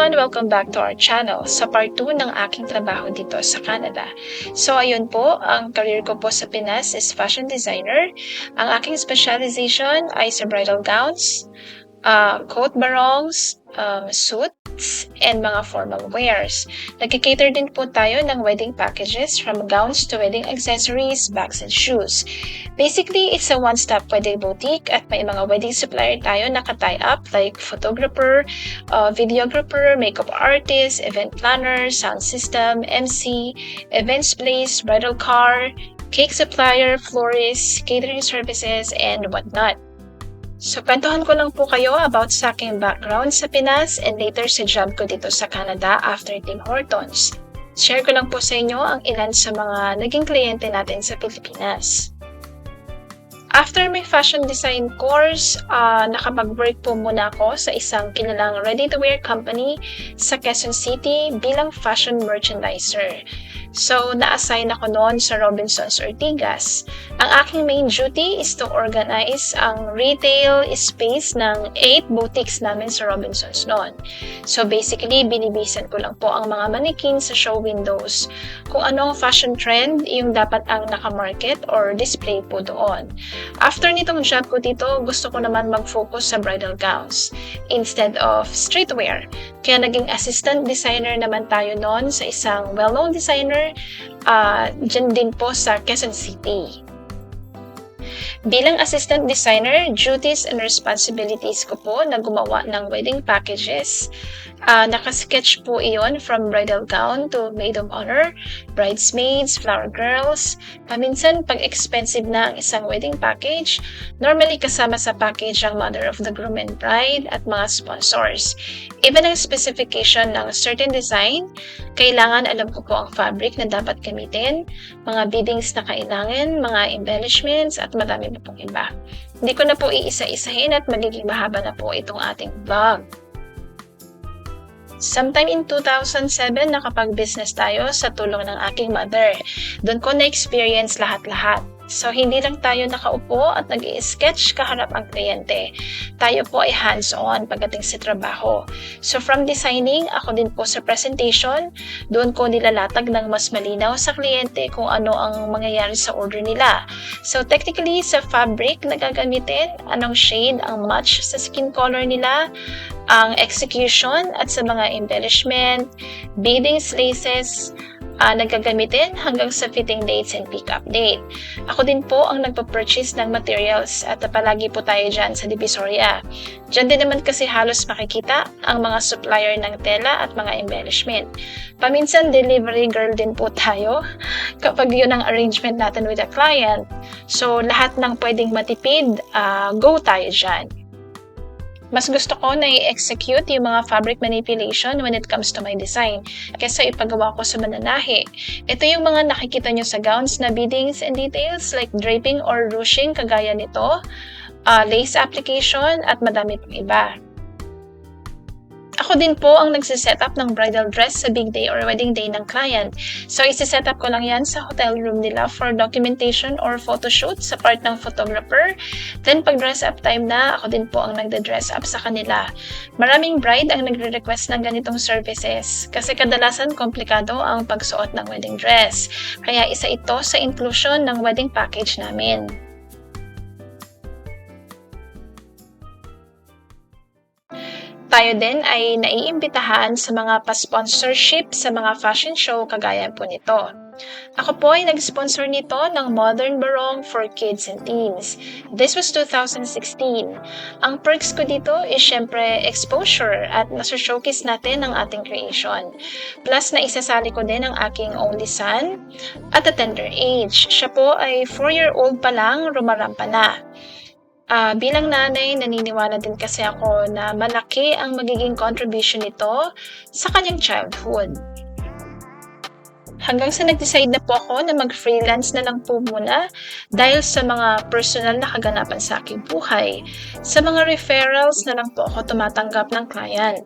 everyone! Welcome back to our channel sa part 2 ng aking trabaho dito sa Canada. So ayun po, ang career ko po sa Pinas is fashion designer. Ang aking specialization ay sa bridal gowns, coat barongs, suits, and mga formal wears. Nagkikater din po tayo ng wedding packages from gowns to wedding accessories, bags, and shoes. Basically, it's a one-stop wedding boutique at may mga wedding supplier tayo naka-tie up like photographer, videographer, makeup artist, event planner, sound system, MC, events place, bridal car, cake supplier, florist, catering services, and whatnot. So, kwentuhan ko lang po kayo about sa aking background sa Pinas and later sa job ko dito sa Canada after Tim Hortons. Share ko lang po sa inyo ang ilan sa mga naging kliyente natin sa Pilipinas. After my fashion design course, nakapag-work po muna ako sa isang kilalang ready-to-wear company sa Quezon City bilang fashion merchandiser. So, na-assign ako noon sa Robinsons Ortigas. Ang aking main duty is to organize ang retail space ng 8 boutiques namin sa Robinsons noon. So, basically, binibisan ko lang po ang mga mannequin sa show windows kung anong fashion trend yung dapat ang nakamarket or display po doon. After nitong job ko dito, gusto ko naman mag-focus sa bridal gowns instead of streetwear. Kaya naging assistant designer naman tayo noon sa isang well-known designer dyan din po sa Quezon City. Bilang assistant designer, duties and responsibilities ko po na gumawa ng wedding packages. Nakasketch po iyon from bridal gown to maid of honor, bridesmaids, flower girls. Paminsan, pag expensive na ang isang wedding package, normally kasama sa package ang mother of the groom and bride at mga sponsors. Even ang specification ng certain design, kailangan alam ko po ang fabric na dapat gamitin, mga beadings na kailangan, mga embellishments, at madami pa pong iba. Hindi ko na po iisa-isahin at magiging mahaba na po itong ating vlog. Sometime in 2007, nakapag-business tayo sa tulong ng aking mother. Doon ko na-experience lahat-lahat. So, hindi lang tayo nakaupo at nag-i-sketch kaharap ang kliyente. Tayo po ay hands-on pagdating sa trabaho. So, from designing, ako din po sa presentation, doon ko nilalatag ng mas malinaw sa kliyente kung ano ang mangyayari sa order nila. So, technically, sa fabric na gagamitin, anong shade ang match sa skin color nila, ang execution at sa mga embellishment, beadings, laces, nagagamitin hanggang sa fitting dates and pick-up date. Ako din po ang nagpa-purchase ng materials at palagi po tayo dyan sa Divisoria. Dyan din naman kasi halos makikita ang mga supplier ng tela at mga embellishment. Paminsan delivery girl din po tayo kapag yun ang arrangement natin with the client. So lahat ng pwedeng matipid, go tayo dyan. Mas gusto ko na i-execute yung mga fabric manipulation when it comes to my design kaysa ipagawa ko sa mananahi. Ito yung mga nakikita nyo sa gowns na beadings and details like draping or ruching kagaya nito, lace application at madami pang iba. Ako din po ang nagsiset-up ng bridal dress sa big day or wedding day ng client. So, isi-set up ko lang yan sa hotel room nila for documentation or photoshoot sa part ng photographer. Then, pag dress up time na, ako din po ang nagda-dress up sa kanila. Maraming bride ang nagre-request ng ganitong services kasi kadalasan komplikado ang pagsuot ng wedding dress. Kaya isa ito sa inclusion ng wedding package namin. Tayo din ay naiimbitahan sa mga pa-sponsorship sa mga fashion show kagaya po nito. Ako po ay nag-sponsor nito ng Modern Barong for Kids and Teens. This was 2016. Ang perks ko dito is syempre exposure at nasa-showcase natin ang ating creation. Plus na isasali ko din ang aking only son at a tender age. Siya po ay 4-year-old pa lang, rumarampa na. Bilang nanay, naniniwala din kasi ako na malaki ang magiging contribution nito sa kanyang childhood. Hanggang sa nag-decide na po ako na mag-freelance na lang po muna dahil sa mga personal na kaganapan sa aking buhay. Sa mga referrals na lang po ako tumatanggap ng client.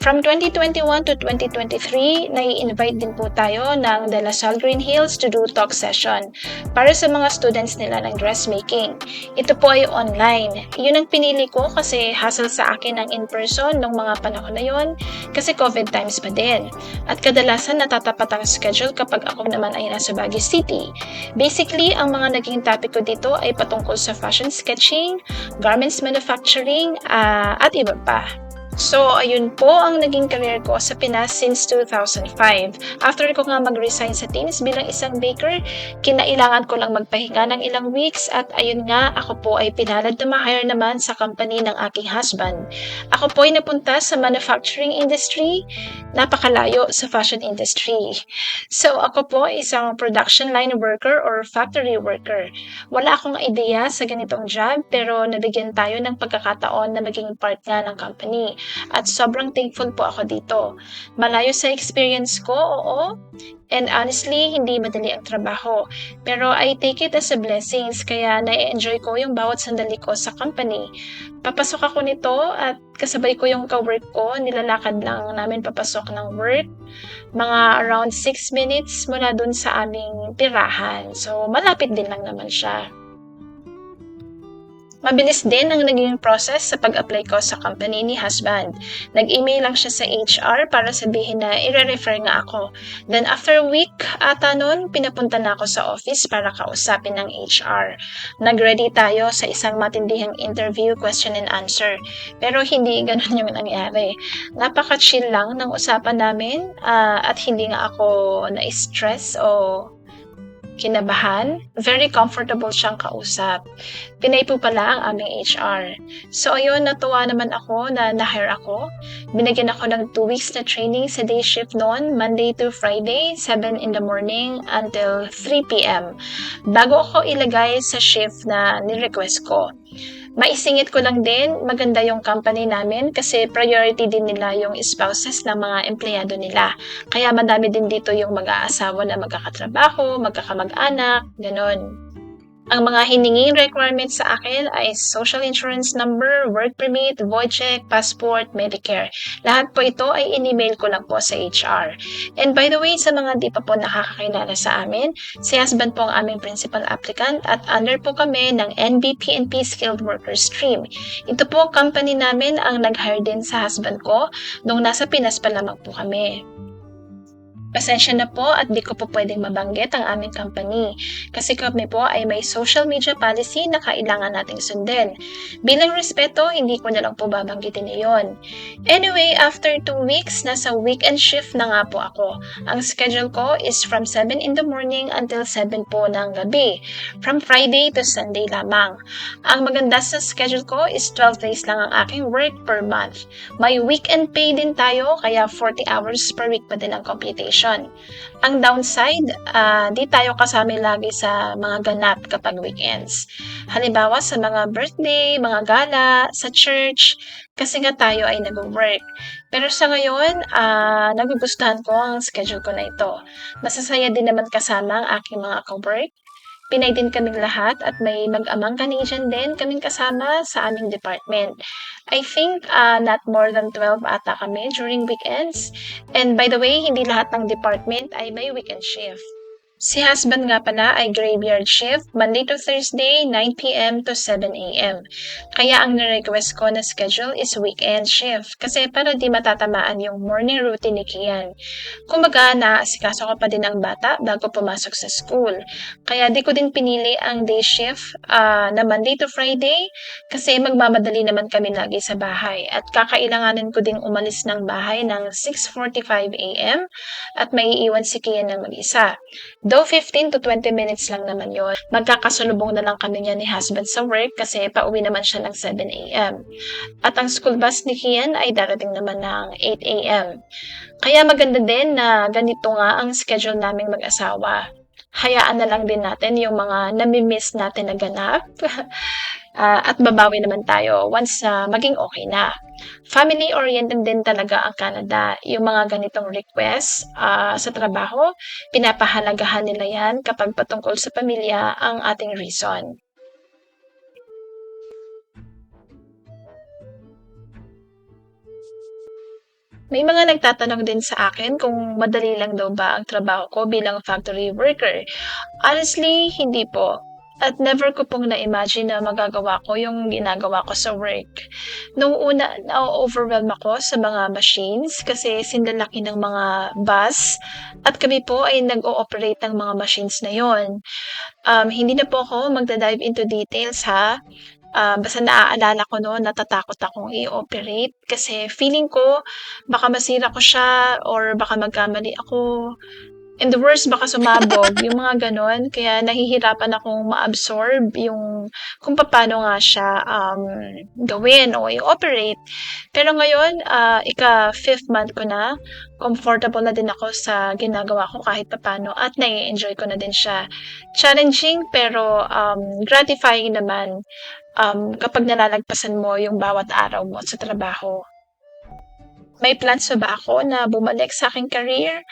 From 2021 to 2023, nai-invite din po tayo ng De La Salle Green Hills to do talk session para sa mga students nila ng dressmaking. Ito po ay online. Yun ang pinili ko kasi hassle sa akin ang in-person nung mga panahon na yun kasi COVID times pa din. At kadalasan natatapat ang schedule kapag ako naman ay nasa Baguio City. Basically, ang mga naging topic ko dito ay patungkol sa fashion sketching, garments manufacturing, at iba pa. So, ayun po ang naging career ko sa Pinas since 2005. After ko nga mag-resign sa Teams bilang isang baker, kinailangan ko lang magpahinga ng ilang weeks at ayun nga, ako po ay pinalad na ma-hire naman sa company ng aking husband. Ako po ay napunta sa manufacturing industry, napakalayo sa fashion industry. So, ako po ay isang production line worker or factory worker. Wala akong idea sa ganitong job pero nabigyan tayo ng pagkakataon na maging part nga ng company. At sobrang thankful po ako dito. Malayo sa experience ko, oo. And honestly, hindi madali ang trabaho. Pero I take it as a blessings, kaya na-enjoy ko yung bawat sandali ko sa company. Papasok ako nito at kasabay ko yung ka-work ko, nilalakad lang namin papasok ng work. Mga around 6 minutes mula dun sa aming tirahan. So, malapit din lang naman siya. Mabilis din ang naging process sa pag-apply ko sa company ni husband. Nag-email lang siya sa HR para sabihin na i-refer nga ako. Then after a week ata nun, pinapunta na ako sa office para kausapin ng HR. Nag-ready tayo sa isang matindihang interview, question and answer. Pero hindi ganun yung nangyari. Napaka-chill lang ng usapan namin at hindi nga ako na-stress o kinabahan. Very comfortable siyang kausap. Pinay po pala ang aming HR. So ayun, natuwa naman ako na na-hire ako. Binigyan ako ng 2 weeks na training sa day shift noon, Monday to Friday, 7 in the morning until 3 p.m. Bago ako ilagay sa shift na ni-request ko. Maisingit ko lang din, maganda yung company namin kasi priority din nila yung spouses ng mga empleyado nila. Kaya madami din dito yung mag-aasawa na magkakatrabaho, magkakamag-anak, ganun. Ang mga hininging requirements sa akin ay social insurance number, work permit, void check, passport, Medicare. Lahat po ito ay in-email ko lang po sa HR. And by the way, sa mga di pa po nakakakilala sa amin, si husband po ang aming principal applicant at under po kami ng NBPNP Skilled Worker Stream. Ito po company namin ang nag-hire din sa husband ko nung nasa Pinas pa lamang po kami. Pasensya na po at di ko po pwedeng mabanggit ang aming company kasi kami po ay may social media policy na kailangan nating sundin. Bilang respeto, hindi ko na lang po babanggitin iyon. Anyway, after 2 weeks, nasa weekend shift na nga po ako. Ang schedule ko is from 7 in the morning until 7 po ng gabi. From Friday to Sunday lamang. Ang maganda sa schedule ko is 12 days lang ang aking work per month. May weekend pay din tayo kaya 40 hours per week pa din ang computation. Ang downside, di tayo kasama lagi sa mga ganap kapag weekends. Halimbawa sa mga birthday, mga gala, sa church, kasi nga tayo ay nag-work. Pero sa ngayon, nagugustuhan ko ang schedule ko na ito. Masasaya din naman kasama ang aking mga ka-work. Pinay din kaming lahat at may mag-amang Canadian din kaming kasama sa aming department. I think not more than 12 ata kami during weekends. And by the way, hindi lahat ng department ay may weekend shift. Si husband nga pala ay graveyard shift, Monday to Thursday, 9 p.m. to 7 a.m. Kaya ang na-request ko na schedule is weekend shift kasi para di matatamaan yung morning routine ni Kian. Kumbaga, naasikaso ko pa din ang bata bago pumasok sa school. Kaya di ko din pinili ang day shift na Monday to Friday kasi magmamadali naman kami lagi sa bahay at kakailanganin ko ding umalis ng bahay ng 6:45 a.m. at maiiwan si Kian ng mag-isa. Though 15 to 20 minutes lang naman yon. Magkakasalubong na lang kami niya ni husband sa work kasi pauwi naman siya ng 7 a.m. At ang school bus ni Kian ay darating naman ng 8 a.m. Kaya maganda din na ganito nga ang schedule naming mag-asawa. Hayaan na lang din natin yung mga nami-miss natin na ganap at babawi naman tayo once maging okay na. Family-oriented din talaga ang Canada. Yung mga ganitong requests sa trabaho, pinapahalagahan nila yan kapag patungkol sa pamilya ang ating reason. May mga nagtatanong din sa akin kung madali lang daw ba ang trabaho ko bilang factory worker. Honestly, hindi po. At never ko pong na-imagine na magagawa ko yung ginagawa ko sa work. Nung una, na-overwhelm ako sa mga machines kasi sinlalaki ng mga bus at kami po ay nag-ooperate ng mga machines na yon. Hindi na po ako magda-dive into details ha. Basta naaalala ko no'n natatakot akong i-operate kasi feeling ko baka masira ko siya or baka magkamali ako. And the worst baka sumabog, yung mga gano'n. Kaya nahihirapan akong ma-absorb yung kung papaano nga siya, gawin o i-operate. Pero ngayon, ika-5th month ko na, comfortable na din ako sa ginagawa ko kahit papaano at na-e-enjoy ko na din siya. Challenging pero, gratifying naman, kapag nalalagpasan mo yung bawat araw mo sa trabaho. May plans pa ba ako na bumalik sa aking career?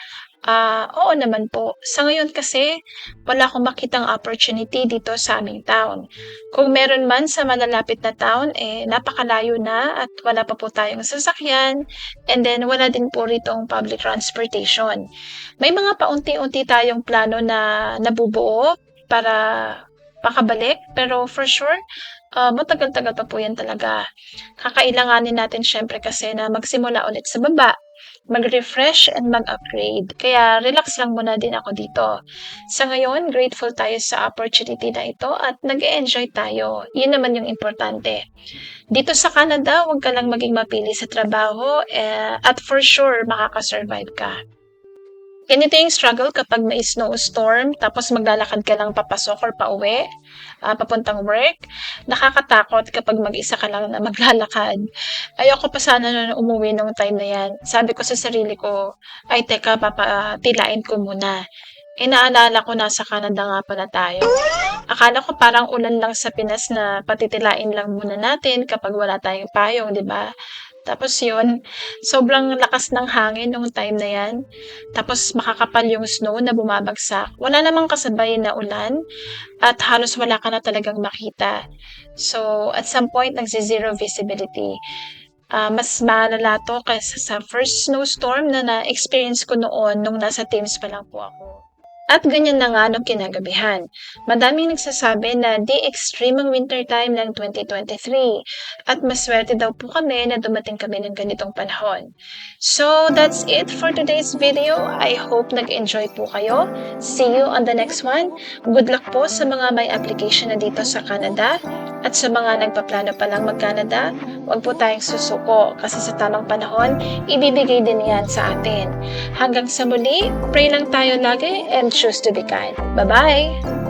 Oo naman po. Sa ngayon kasi, wala akong makitang opportunity dito sa aming town. Kung meron man sa malalapit na town, napakalayo na at wala pa po tayong sasakyan and then wala din po ritong public transportation. May mga paunti-unti tayong plano na nabubuo para makabalik pero for sure, matagal-tagal pa po 'yan talaga. Kakailanganin natin siyempre kasi na magsimula ulit sa baba, mag-refresh and mag-upgrade. Kaya relax lang muna din ako dito. Sa ngayon, grateful tayo sa opportunity na ito at nag-e-enjoy tayo. Yun naman yung importante. Dito sa Canada, huwag ka lang maging mapili sa trabaho at for sure makaka-survive ka. Ganito yung struggle kapag may snowstorm tapos maglalakad ka lang papasok or pauwi, papuntang work. Nakakatakot kapag mag-isa ka lang na maglalakad. Ayoko pa sana no'n umuwi nung time na 'yan. Sabi ko sa sarili ko, "Ay teka papatilain ko muna." Naalala ko nasa Canada nga pala tayo. Akala ko parang ulan lang sa Pinas na patitilain lang muna natin kapag wala tayong payong, 'di ba? Tapos 'yun, sobrang lakas ng hangin nung time na 'yan, tapos makakapal yung snow na bumabagsak. Wala namang kasabay na ulan at halos wala ka na talagang makita. So, at some point nagze-zero visibility. Mas malala 'to kaysa sa first snowstorm na na-experience ko noon nung nasa teams pa lang po ako. At ganyan na nga nung kinagabihan. Madaming nagsasabi na di extreme ang winter time ng 2023 at maswerte daw po kami na dumating kami ng ganitong panahon. So that's it for today's video. I hope nag-enjoy po kayo. See you on the next one. Good luck po sa mga may application na dito sa Canada at sa mga nagpaplano pa lang mag-Canada. Huwag po tayong susuko kasi sa tamang panahon, ibibigay din yan sa atin. Hanggang sa muli, pray lang tayo lagi and choose to be kind. Bye-bye!